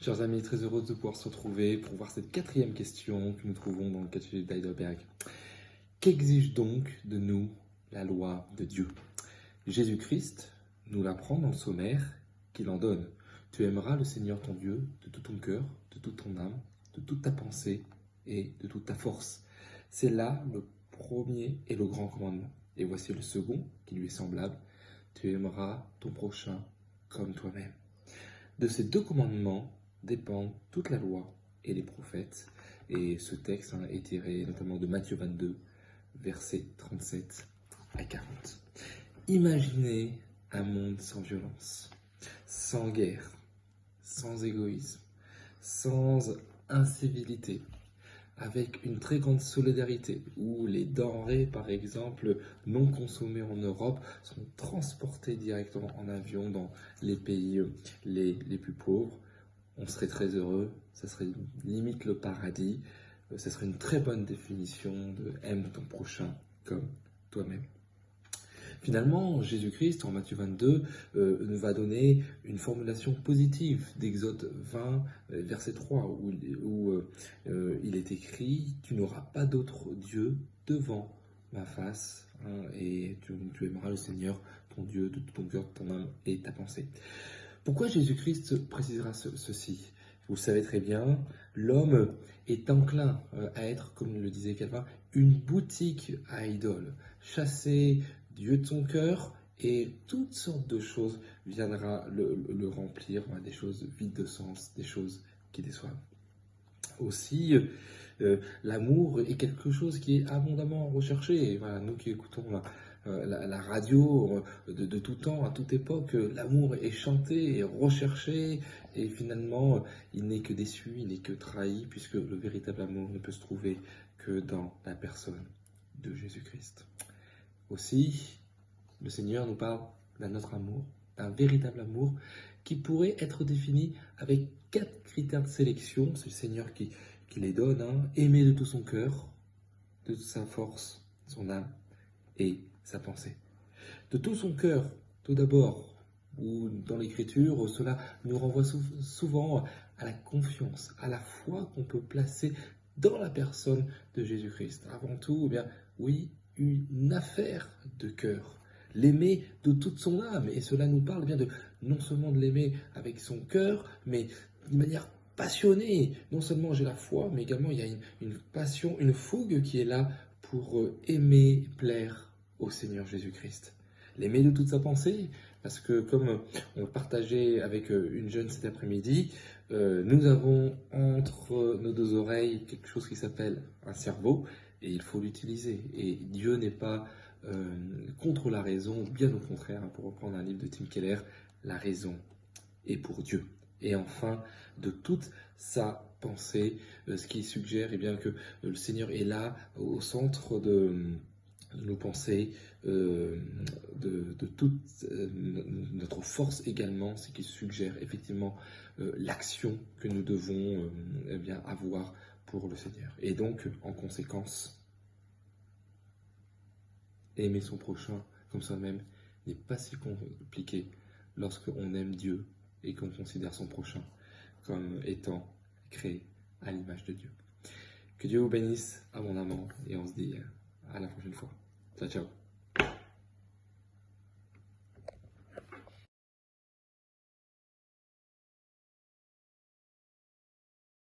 Chers amis, très heureux de pouvoir se retrouver pour voir cette quatrième question que nous trouvons dans le catéchisme d'Heidelberg. Qu'exige donc de nous la loi de Dieu? Jésus-Christ nous l'apprend dans le sommaire qu'il en donne. Tu aimeras le Seigneur ton Dieu de tout ton cœur, de toute ton âme, de toute ta pensée et de toute ta force. C'est là le premier et le grand commandement. Et voici le second qui lui est semblable. Tu aimeras ton prochain comme toi-même. De ces deux commandements dépendent toute la loi et les prophètes. Et ce texte est tiré notamment de Matthieu 22, versets 37 à 40. Imaginez un monde sans violence, sans guerre, sans égoïsme, sans incivilité, avec une très grande solidarité, où les denrées, par exemple, non consommées en Europe, sont transportées directement en avion dans les pays les plus pauvres. On serait très heureux, ça serait limite le paradis, ça serait une très bonne définition de « aime ton prochain comme toi-même ». Finalement, Jésus-Christ, en Matthieu 22, nous va donner une formulation positive d'Exode 20, verset 3, où il est écrit « Tu n'auras pas d'autre Dieu devant ma face, et tu aimeras le Seigneur, ton Dieu, de tout ton cœur, ton âme et ta pensée. » Pourquoi Jésus-Christ précisera ceci? Vous le savez très bien, l'homme est enclin à être, comme le disait Calvin, une boutique à idoles. Chasser Dieu de son cœur et toutes sortes de choses viendra le remplir, des choses vides de sens, des choses qui déçoivent. Aussi, l'amour est quelque chose qui est abondamment recherché. Et voilà, nous qui écoutons la radio de tout temps, à toute époque, l'amour est chanté et recherché. Et finalement, il n'est que déçu, il n'est que trahi, puisque le véritable amour ne peut se trouver que dans la personne de Jésus-Christ. Aussi, le Seigneur nous parle d'un autre amour, d'un véritable amour, qui pourrait être défini avec 4 critères de sélection. C'est le Seigneur qui les donne. Aimer de tout son cœur, de toute sa force, son âme et sa pensée. De tout son cœur, tout d'abord, ou dans l'Écriture, cela nous renvoie souvent à la confiance, à la foi qu'on peut placer dans la personne de Jésus-Christ. Avant tout, eh bien, oui, une affaire de cœur. L'aimer de toute son âme. Et cela nous parle bien de non seulement de l'aimer avec son cœur, mais d'une manière passionnée. Non seulement j'ai la foi, mais également il y a une passion, une fougue qui est là pour aimer, plaire au Seigneur Jésus-Christ. L'aimer de toute sa pensée, parce que comme on partageait avec une jeune cet après-midi, nous avons entre nos deux oreilles quelque chose qui s'appelle un cerveau, et il faut l'utiliser. Et Dieu n'est pas contre la raison, bien au contraire, pour reprendre un livre de Tim Keller, la raison est pour Dieu. Et enfin, de toute sa pensée, ce qui suggère bien, que le Seigneur est là, au centre de nos pensées, de toute notre force également, ce qui suggère effectivement l'action que nous devons bien avoir pour le Seigneur. Et donc, en conséquence, aimer son prochain comme soi-même n'est pas si compliqué lorsqu'on aime Dieu et qu'on considère son prochain comme étant créé à l'image de Dieu. Que Dieu vous bénisse abondamment et on se dit à la prochaine fois. Ciao, ciao.